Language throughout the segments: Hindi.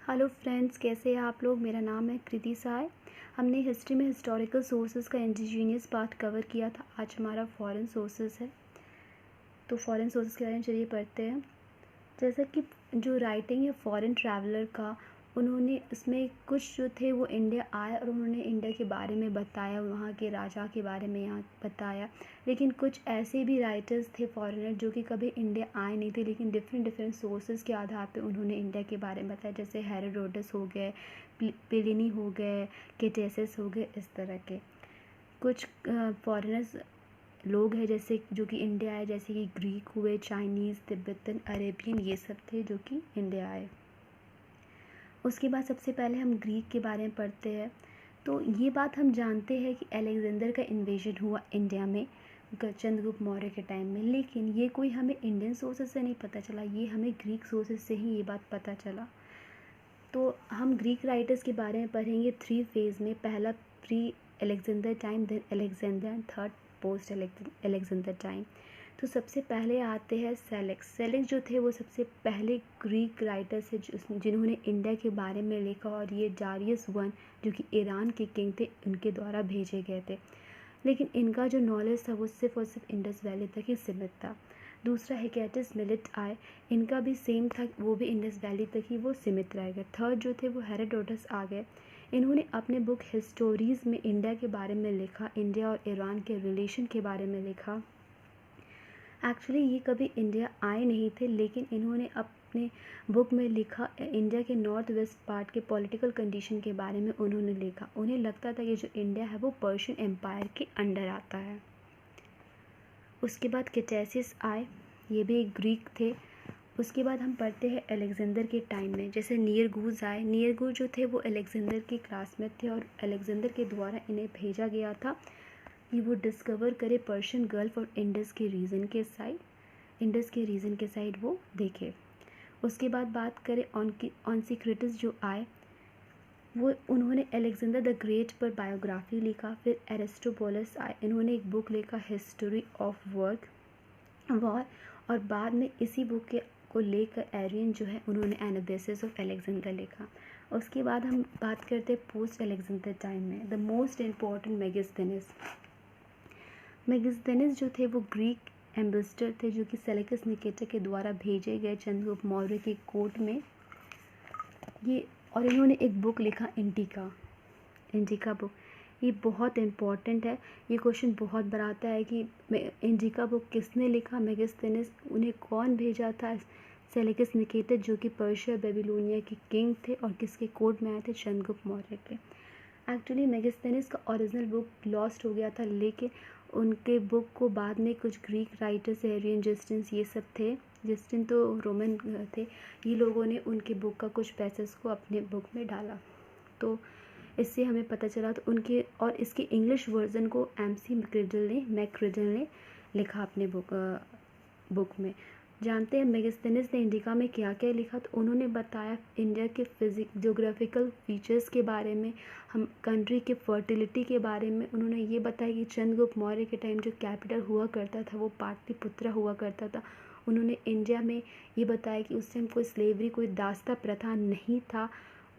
हेलो फ्रेंड्स, कैसे हैं आप लोग। मेरा नाम है कृति साय। हमने हिस्ट्री में हिस्टोरिकल सोर्सेज का इंडिजीनियस पार्ट कवर किया था। आज हमारा फॉरेन सोर्सेज है, तो फॉरेन सोर्सेज के बारे में चलिए पढ़ते हैं। जैसा कि जो राइटिंग है फॉरेन ट्रैवलर का, उन्होंने इसमें कुछ जो थे वो इंडिया आए और उन्होंने इंडिया के बारे में बताया, वहाँ के राजा के बारे में यहाँ बताया। लेकिन कुछ ऐसे भी राइटर्स थे फॉरेनर जो कि कभी इंडिया आए नहीं थे, लेकिन डिफरेंट सोर्सेज के आधार पे उन्होंने इंडिया के बारे में बताया। जैसे हेरोडोटस हो गए, प्लिनी हो गए, केटेसिस हो गए, इस तरह के कुछ फॉरेनर्स लोग हैं जैसे जो कि इंडिया आए, जैसे कि ग्रीक हुए, चाइनीज़, तिब्बतन, अरेबियन, ये सब थे जो कि इंडिया आए। उसके बाद सबसे पहले हम ग्रीक के बारे में पढ़ते हैं। तो ये बात हम जानते हैं कि अलेक्जेंडर का इन्वेजन हुआ इंडिया में चंद्रगुप्त मौर्य के टाइम में, लेकिन ये कोई हमें इंडियन सोर्सेज से नहीं पता चला, ये हमें ग्रीक सोर्सेज से ही ये बात पता चला। तो हम ग्रीक राइटर्स के बारे में पढ़ेंगे 3 फेज़ में। पहला pre Alexander time, then Alexander, and third post Alexander time. तो सबसे पहले आते हैं सेलेक्स। सेलेक्स जो थे वो सबसे पहले ग्रीक राइटर्स है जिन्होंने इंडिया के बारे में लिखा, और ये डारियस वन जो कि ईरान के किंग थे, उनके द्वारा भेजे गए थे। लेकिन इनका जो नॉलेज था वो सिर्फ और सिर्फ इंडस वैली तक ही सीमित था। दूसरा हेकेटस मिलिट आए, इनका भी सेम था, वो भी इंडस वैली तक ही वो सीमित रह गए। थर्ड जो थे वो हेरोडोटस आ गए। इन्होंने अपने बुक हिस्टोरीज़ में इंडिया के बारे में लिखा, इंडिया और ईरान के रिलेशन के बारे में लिखा। एक्चुअली ये कभी इंडिया आए नहीं थे, लेकिन इन्होंने अपने बुक में लिखा इंडिया के नॉर्थ वेस्ट पार्ट के पॉलिटिकल कंडीशन के बारे में उन्होंने लिखा। उन्हें लगता था कि जो इंडिया है वो पर्शियन एम्पायर के अंडर आता है। उसके बाद केटेसिस आए, ये भी एक ग्रीक थे। उसके बाद हम पढ़ते हैं अलेक्जेंडर के टाइम में। जैसे नियरगुज आए, नियरगुज जो थे वो अलेक्जेंडर के क्लासमेट थे और अलेक्जेंडर के द्वारा इन्हें भेजा गया था कि वो डिस्कवर करे पर्शियन गल्फ और इंडस के रीजन के साइड वो देखे। उसके बाद बात करें ऑनसिक्रिटस जो आए, वो उन्होंने अलेक्जेंडर द ग्रेट पर बायोग्राफी लिखा। फिर एरिस्टोबुलस आए, इन्होंने एक बुक लिखा हिस्ट्री ऑफ वॉर, और बाद में इसी बुक को लेकर एरियन जो है उन्होंने एनालिसिस ऑफ अलेक्जेंडर लिखा। उसके बाद हम बात करते हैं पोस्ट अलेक्जेंडर टाइम में। द मोस्ट इम्पॉर्टेंट मेगिस्thenes जो थे वो ग्रीक एम्बेसडर थे जो कि सेलेकस निकेटर के द्वारा भेजे गए चंद्रगुप्त मौर्य की कोर्ट में। और इन्होंने एक बुक लिखा इंडिका बुक। ये बहुत इम्पॉर्टेंट है, ये क्वेश्चन बहुत बार आता है कि इंडिका बुक किसने लिखा, मेगिस्thenes, उन्हें कौन भेजा था। सेलेकस निकेटर जो कि पर्शिया बेबीलोनिया के किंग थे और किसके कोर्ट में आए थे, चंद्रगुप्त मौर्य के। एक्चुअली मेगिस्thenes का ओरिजिनल बुक लॉस्ट हो गया था, लेकिन उनके बुक को बाद में कुछ ग्रीक राइटर्स, एरियन, जस्टिन, ये सब थे, जस्टिन तो रोमन थे, ये लोगों ने उनके बुक का कुछ पैसेज को अपने बुक में डाला, तो इससे हमें पता चला। तो उनके और इसके इंग्लिश वर्जन को MC मैक्रिडल ने लिखा अपने बुक में। जानते हैं मेगिस्thenes ने इंडिका में क्या क्या लिखा। तो उन्होंने बताया इंडिया के ज्योग्राफिकल फीचर्स के बारे में, हम कंट्री के फर्टिलिटी के बारे में। उन्होंने ये बताया कि चंद्रगुप्त मौर्य के टाइम जो कैपिटल हुआ करता था वो पाटलिपुत्र हुआ करता था। उन्होंने इंडिया में ये बताया कि उस टाइम कोई स्लेवरी, कोई दास्ता प्रथा नहीं था,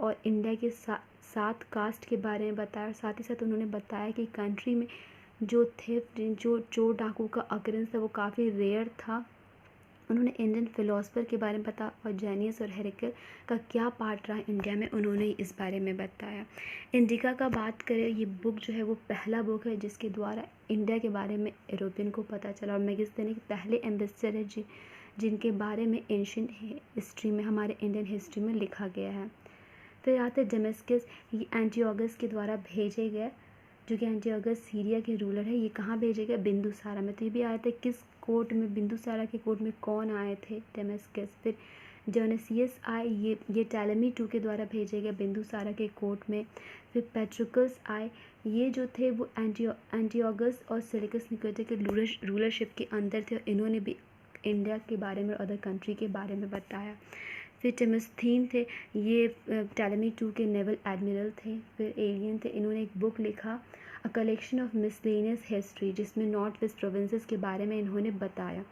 और इंडिया के 7 कास्ट के बारे में बताया। साथ ही साथ उन्होंने बताया कि कंट्री में जो चोर डाकू का अकरेंस था वो काफ़ी रेयर था। उन्होंने इंडियन फिलोसफर के बारे में बताया, और जेनियस और हेरेकल का क्या पार्ट रहा इंडिया में, उन्होंने इस बारे में बताया। इंडिका का बात करें, ये बुक जो है वो पहला बुक है जिसके द्वारा इंडिया के बारे में यूरोपियन को पता चला, और मेगिस्thenes पहले एम्बेसडर है जिनके बारे में एंशिएंट हिस्ट्री में, हमारे इंडियन हिस्ट्री में लिखा गया है। फिर आते डेमेस्कस, ये एंटियोगस के द्वारा भेजे गए, जो कि एंटियोगस सीरिया के रूलर है। ये कहाँ भेजे गए, बिंदुसारा में। तो ये भी आए थे किस कोर्ट में, बिंदुसारा के कोर्ट में कौन आए थे, डेमेस्कस। फिर जोनेसियस आए, ये टैलेमी II के द्वारा भेजे गए बिंदुसारा के कोर्ट में। फिर पेट्रुकस आए, ये जो थे वो एंटियोगस और सेलेकस निकेटर के रूलरशिप के अंदर थे, और इन्होंने भी इंडिया के बारे में और अदर कंट्री के बारे में बताया। फिर टिमोथीन थे, ये टैलेमी II के नेवल एडमिरल थे। फिर एलियन थे, इन्होंने एक बुक लिखा a collection of miscellaneous history, जिसमें नॉर्थ वेस्ट प्रोविंसेस के बारे में इन्होंने बताया।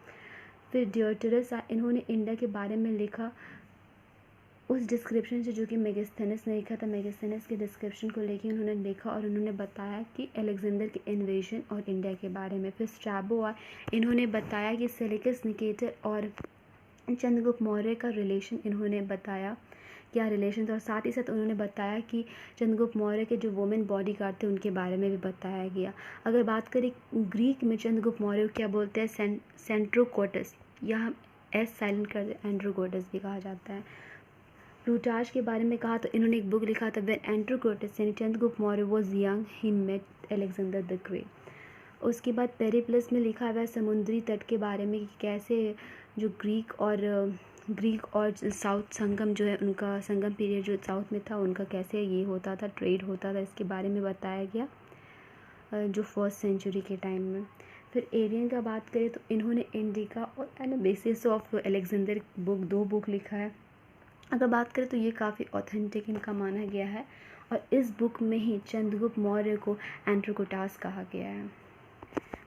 फिर डियोटरस, इन्होंने इंडिया के बारे में लिखा। उस डिस्क्रिप्शन से जो कि मेगास्थेनिस ने लिखा था, मेगास्थेनिस के डिस्क्रिप्शन को लेके उन्होंने लिखा और उन्होंने बताया कि अलेक्जेंडर के इन्वेजन और इंडिया के बारे में। फिर स्ट्रैबो आए, इन्होंने बताया कि सेल्यूकस निकेटर और चंद्रगुप्त मौर्य का रिलेशन इन्होंने बताया, क्या रिलेशन था, और साथ ही साथ उन्होंने बताया कि चंद्रगुप्त मौर्य के जो वुमेन बॉडीगार्ड थे उनके बारे में भी बताया गया। अगर बात करें ग्रीक में चंद्रगुप्त मौर्य को क्या बोलते हैं, सेंट्रोकोटस, यहाँ एस साइलेंट कर दे, एंड्रोकोटस भी कहा जाता है। प्लूटार्च के बारे में कहा तो इन्होंने एक बुक लिखा था, व्हेन एंड्रोकोटस यानी Chandragupta Maurya was young he met Alexander the Great. उसके बाद पेरिप्लस में लिखा हुआ है समुद्री तट के बारे में कि कैसे जो ग्रीक और साउथ संगम जो है, उनका संगम पीरियड जो साउथ में था उनका कैसे ये होता था, ट्रेड होता था, इसके बारे में बताया गया जो फर्स्ट सेंचुरी के टाइम में। फिर एरियन का बात करें तो इन्होंने इंडिका और एनाबेसिस ऑफ अलेक्जेंडर दो बुक लिखा है। अगर बात करें तो ये काफ़ी ऑथेंटिक इनका माना गया है और इस बुक में ही चंद्रगुप्त मौर्य को एंड्रोकोटास कहा गया है।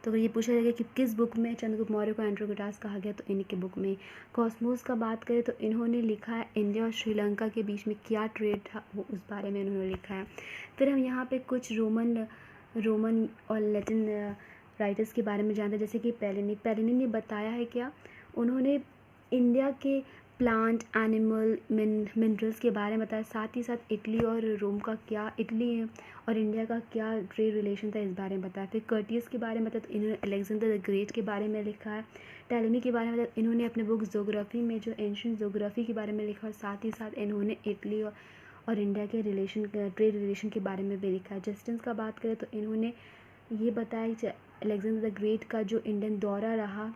तो अगर ये पूछा जाएगा कि किस बुक में चंद्रगुप्त मौर्य को एंड्रोकोटास कहा गया, तो इनके बुक में। कॉस्मोस का बात करें तो इन्होंने लिखा है इंडिया और श्रीलंका के बीच में क्या ट्रेड था वो उस बारे में इन्होंने लिखा है। फिर हम यहाँ पे कुछ रोमन और लैटिन राइटर्स के बारे में जानते हैं, जैसे कि पैलिनी ने बताया है क्या, उन्होंने इंडिया के प्लांट, एनिमल, मिनरल्स के बारे में बताया, साथ ही साथ इटली और इंडिया का क्या ट्रेड रिलेशन था इस बारे में बताया। फिर कर्टियस के बारे में बताया तो इन्होंने अलेक्जेंडर द ग्रेट के बारे में लिखा है। टैलेमी के बारे में बताया, इन्होंने अपने बुक जोग्राफी में जो एंशिएंट जोग्राफी के बारे में लिखा और साथ ही साथ इन्होंने इटली और इंडिया के ट्रेड रिलेशन के बारे में भी लिखा है। जस्टिस का बात करें तो इन्होंने ये बताया कि अलेक्जेंडर द ग्रेट का जो इंडियन दौरा रहा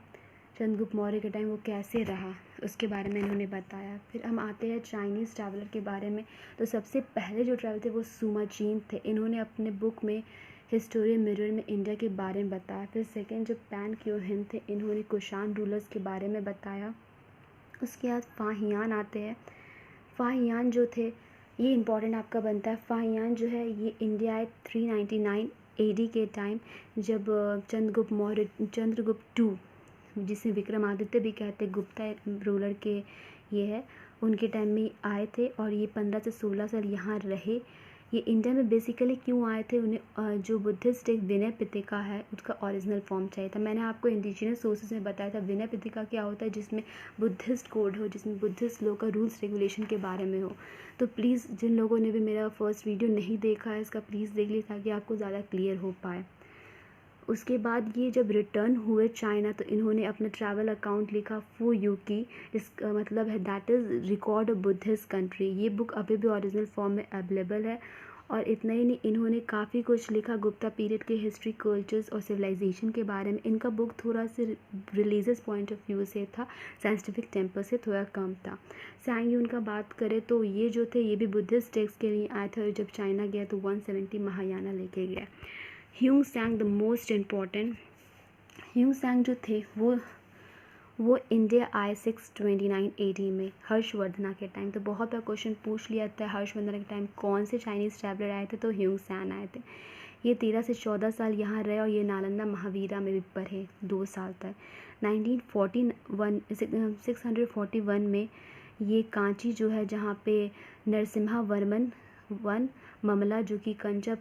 चंद्रगुप्त मौर्य के टाइम वो कैसे रहा, उसके बारे में इन्होंने बताया। फिर हम आते हैं चाइनीज़ ट्रैवलर के बारे में। तो सबसे पहले जो ट्रैवलर थे वो सुमा चीन थे। इन्होंने अपने बुक में हिस्टोरियन मिरर में इंडिया के बारे में बताया। फिर सेकेंड जो पैन क्योहिन थे, इन्होंने कुशान रूलर्स के बारे में बताया। उसके बाद फाहियान आते हैं। फाहियान जो थे ये इंपॉर्टेंट आपका बनता है। फाहियान जो है ये इंडिया आए 399 AD के टाइम, जब चंद्रगुप्त II, जिसे विक्रमादित्य भी कहते, गुप्ता रूलर के ये है, उनके टाइम में आए थे और ये 15 से 16 साल यहाँ रहे। ये इंडिया में बेसिकली क्यों आए थे, उन्हें जो बुद्धिस्ट एक विनय पिटका है उसका ओरिजिनल फॉर्म चाहिए था। मैंने आपको इंडिजिनस सोर्सेज में बताया था विनय पिटका क्या होता है, जिसमें बुद्धिस्ट कोड हो, जिसमें बुद्धिस्ट लोग का रूल्स रेगुलेशन के बारे में हो। तो प्लीज़ जिन लोगों ने भी मेरा फर्स्ट वीडियो नहीं देखा है इसका प्लीज़ देख लीजिए ताकि आपको ज़्यादा क्लियर हो पाए। उसके बाद ये जब रिटर्न हुए चाइना तो इन्होंने अपना ट्रैवल अकाउंट लिखा फू यूकी, इसका मतलब है that is record of Buddhist country. ये बुक अभी भी ओरिजिनल फॉर्म में अवेलेबल है। और इतना ही नहीं, इन्होंने काफ़ी कुछ लिखा गुप्ता पीरियड के हिस्ट्री, कल्चर्स और सिविलाइजेशन के बारे में। इनका बुक थोड़ा सा रिलीजियस पॉइंट ऑफ व्यू से था, साइंटिफिक टेम्पर से थोड़ा कम था। सांग यून का बात करें तो ये जो थे ये भी बुद्धिस्ट टेक्स्ट के लिए आए थे और जब चाइना गया तो 170 महायाना लेके गया। ह्यूंग सांग द मोस्ट इम्पॉर्टेंट, ह्यूंग सांग जो थे वो इंडिया आए 629 AD में हर्षवर्धना के टाइम। तो बहुत बार क्वेश्चन पूछ लिया था हर्षवर्धना के टाइम कौन से चाइनीज़ ट्रैवलर आए थे, तो ह्यूंग सांग आए थे। ये 13 से 14 साल यहाँ रहे और ये नालंदा महावीरा में भी पढ़े 2 साल तक। 641 में ये कांची जो है जहाँ पे नरसिम्हा वर्मन वन ममला जो कि कंचा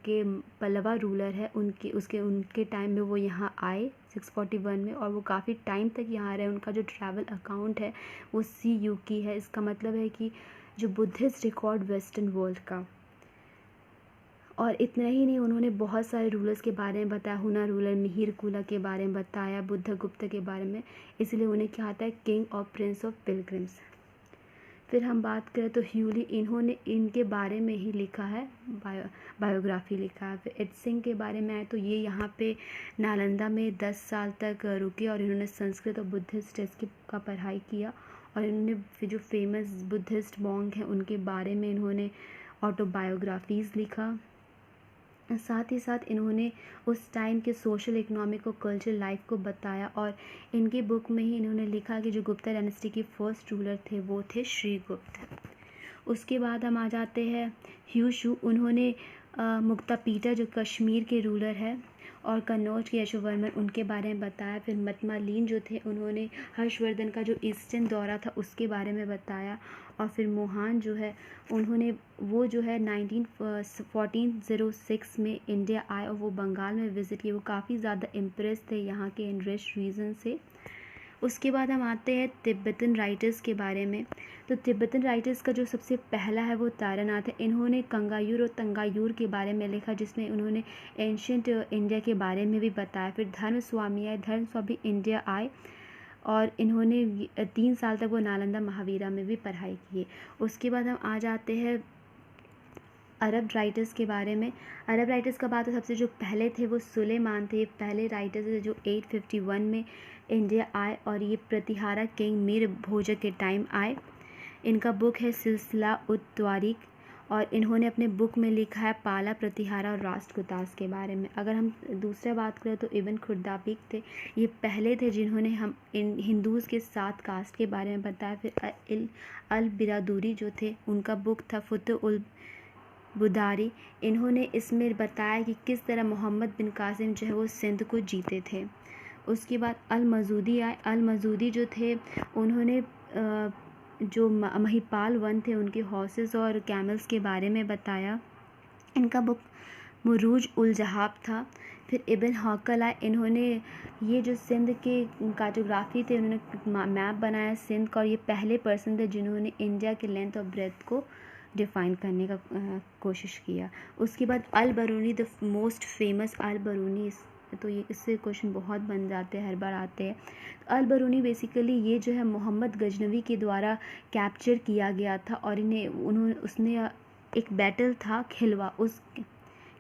के पल्लवा रूलर है उनके टाइम में वो यहाँ आए 641 में और वो काफ़ी टाइम तक यहाँ रहे। उनका जो ट्रैवल अकाउंट है वो CUK है। इसका मतलब है कि जो बुद्धिस्ट रिकॉर्ड वेस्टर्न वर्ल्ड का। और इतना ही नहीं, उन्होंने बहुत सारे रूलर्स के बारे में बताया, हुना रूलर मिहिर कुला के बारे में बताया, बुद्धगुप्त के बारे में, इसलिए उन्हें क्या आता है किंग और प्रिंस ऑफ पिलग्रिम्स। फिर हम बात करें तो ह्यूली, इन्होंने इनके बारे में ही लिखा है, बायोग्राफी लिखा है। फिर एटसिंग के बारे में आए तो ये यहाँ पे नालंदा में 10 साल तक रुके और इन्होंने संस्कृत और बुद्धिस्ट टेक्स्ट का पढ़ाई किया और इन्होंने फिर जो फेमस बुद्धिस्ट मॉन्क हैं उनके बारे में इन्होंने ऑटोबायोग्राफीज़ लिखा। साथ ही साथ इन्होंने उस टाइम के सोशल, इकोनॉमिक और कल्चरल लाइफ को बताया और इनकी बुक में ही इन्होंने लिखा कि जो गुप्ता डायनेस्टी के फर्स्ट रूलर थे वो थे श्रीगुप्त। उसके बाद हम आ जाते हैं ह्यूशू। उन्होंने मुक्तापीटा जो कश्मीर के रूलर है और कन्नौज के यशोवर्मन उनके बारे में बताया। फिर मतमालीन जो थे उन्होंने हर्षवर्धन का जो ईस्टर्न दौरा था उसके बारे में बताया। और फिर मोहान जो है उन्होंने वो जो है 1406 में इंडिया आए और वो बंगाल में विज़िट किए। वो काफ़ी ज़्यादा इम्प्रेस थे यहाँ के इनरिच रीजन से। उसके बाद हम आते हैं तिब्बतन राइटर्स के बारे में। तो तिब्बतन राइटर्स का जो सबसे पहला है वो तारानाथ है। इन्होंने कंगायूर और तंगायूर के बारे में लिखा, जिसमें उन्होंने एंशियंट इंडिया के बारे में भी बताया। फिर धर्मस्वामी आए, धर्मस्वामी इंडिया आए और इन्होंने 3 साल तक वो नालंदा महावीरा में भी पढ़ाई की। उसके बाद हम आ जाते हैं अरब राइटर्स के बारे में। अरब राइटर्स का बात है, सबसे जो पहले थे वो सुलेमान थे। पहले राइटर्स थे जो 851 में इंडिया आए और ये प्रतिहारा किंग मीर भोज के टाइम आए। इनका बुक है सिलसिला उत तवारीख और इन्होंने अपने बुक में लिखा है पाला, प्रतिहारा और राष्ट्रकूटास के बारे में। अगर हम दूसरा बात करें तो इब्न खुर्दाबिक थे। ये पहले थे जिन्होंने हम इन हिंदूज़ के 7 कास्ट के बारे में बताया। फिर अल बिरादूरी जो थे उनका बुक था फुतुह उल बुदारी। इन्होंने इसमें बताया कि किस तरह मोहम्मद बिन कासिम जो है वो सिंध को जीते थे। उसके बाद अल मजूदी आए। अल मजूदी जो थे उन्होंने जो महिपाल वन थे उनके हॉर्सेस और कैमल्स के बारे में बताया। इनका बुक मुरूज उल जहाब था। फिर इब्न हौकल आए। इन्होंने ये जो सिंध के कार्टोग्राफी थे उन्होंने मैप बनाया सिंध का और ये पहले पर्सन थे जिन्होंने इंडिया के लेंथ और ब्रेथ को डिफ़ाइन करने का कोशिश किया। उसके बाद Al Biruni, the most famous Al Biruni, तो ये इससे क्वेश्चन बहुत बन जाते हैं, हर बार आते हैं। अल बरूनी बेसिकली ये जो है मोहम्मद गजनवी के द्वारा कैप्चर किया गया था और उसने एक बैटल था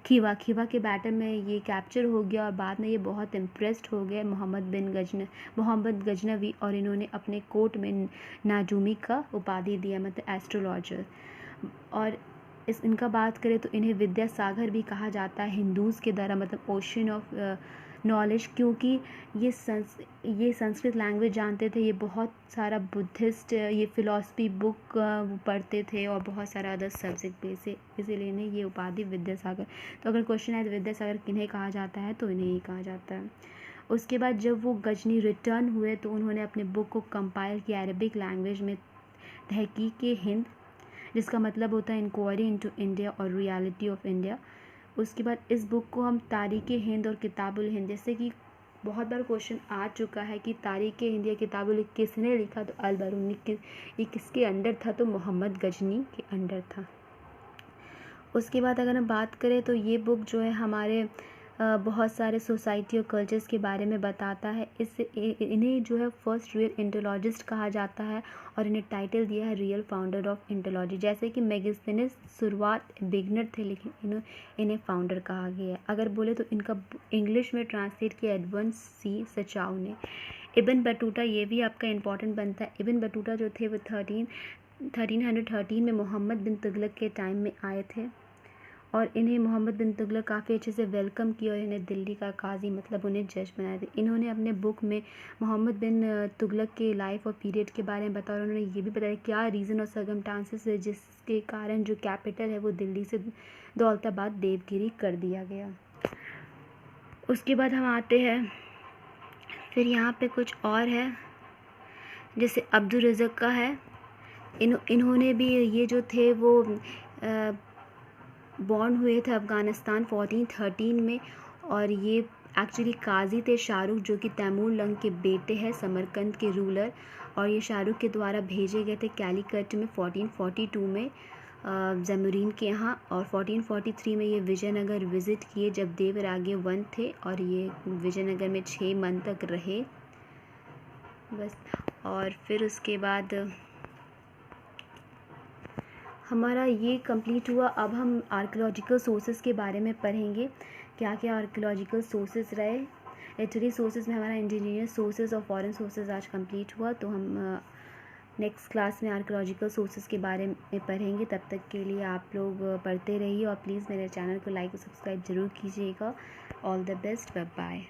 खीवा के बैटल में ये कैप्चर हो गया और बाद में ये बहुत इम्प्रेस्ड हो गए मोहम्मद गजनवी और इन्होंने अपने कोर्ट में नाजूमी का उपाधि दिया, मतलब एस्ट्रोलॉजर। और इनका बात करें तो इन्हें विद्यासागर भी कहा जाता है हिंदूज़ के द्वारा, मतलब ओशन ऑफ नॉलेज, क्योंकि ये संस्कृत लैंग्वेज जानते थे। ये बहुत सारा बुद्धिस्ट ये फ़िलासफ़ी बुक पढ़ते थे और बहुत सारा अदर सब्जेक्ट पे से, इसीलिए इन्हें ये उपाधि विद्यासागर। तो अगर क्वेश्चन है तो विद्यासागर किन्हें कहा जाता है, तो इन्हें ही कहा जाता है। उसके बाद जब वो गजनी रिटर्न हुए तो उन्होंने अपने बुक को कंपाइल किया अरबिक लैंग्वेज में, तहकीक-ए-हिंद, जिसका मतलब होता है इंक्वायरी इनटू इंडिया और रियलिटी ऑफ इंडिया। उसके बाद इस बुक को हम तारीख़-ए-हिंद और किताबुल हिंद, जैसे कि बहुत बार क्वेश्चन आ चुका है कि तारीख़-ए-हिंद या किताबुल किसने लिखा, तो अल बरूनी ये किसके अंडर था, तो मोहम्मद गजनी के अंडर था। उसके बाद अगर हम बात करें तो ये बुक जो है हमारे बहुत सारे सोसाइटी और कल्चर्स के बारे में बताता है। इन्हें जो है फर्स्ट रियल इंटोलॉजिस्ट कहा जाता है और इन्हें टाइटल दिया है रियल फाउंडर ऑफ इंटोलॉजी। जैसे कि मेगास्थनीज शुरुआत बिगनर थे लेकिन इन्हें फाउंडर कहा गया है। अगर बोले तो इनका इंग्लिश में ट्रांसलेट किया एडवर्ड सी सचाऊ ने। इब्न बटूटा, ये भी आपका इंपॉर्टेंट बनता है। इब्न बटूटा जो थे वो 1313 में मोहम्मद बिन तुगलक के टाइम में आए थे और इन्हें मोहम्मद बिन तुगलक काफ़ी अच्छे से वेलकम किया और इन्हें दिल्ली का काजी, मतलब उन्हें जज बनाया था। इन्होंने अपने बुक में मोहम्मद बिन तुगलक के लाइफ और पीरियड के बारे में बताया और उन्होंने ये भी बताया क्या रीज़न और सर्कमस्टांसेस है जिसके कारण जो कैपिटल है वो दिल्ली से दौलताबाद देवगिरी कर दिया गया। उसके बाद हम आते हैं, फिर यहाँ पे कुछ और है, जैसे अब्दुल रज़्ज़ाक़ का है। इन्होंने भी ये जो थे वो बॉर्न हुए थे अफ़गानिस्तान 1413 में और ये एक्चुअली काजी थे शाहरुख, जो कि तैमूर लंग के बेटे हैं, समरकंद के रूलर, और ये शाहरुख के द्वारा भेजे गए थे कैलीकट में 1442 में जैमुरीन के यहाँ, और 1443 में ये विजयनगर विज़िट किए जब देवरागे वन थे और ये विजयनगर में 6 मंथ तक रहे बस। और फिर उसके बाद हमारा ये कंप्लीट हुआ। अब हम आर्कियोलॉजिकल सोर्सेज के बारे में पढ़ेंगे, क्या क्या आर्कियोलॉजिकल सोर्सेज रहे। लिटरेरी सोर्सेज में हमारा इंडिजिनियस सोर्सेज और फॉरेन सोर्सेज आज कंप्लीट हुआ। तो हम नेक्स्ट क्लास में आर्कियोलॉजिकल सोर्सेज के बारे में पढ़ेंगे। तब तक के लिए आप लोग पढ़ते रहिए और प्लीज़ मेरे चैनल को लाइक और सब्सक्राइब ज़रूर कीजिएगा। All the best, bye bye.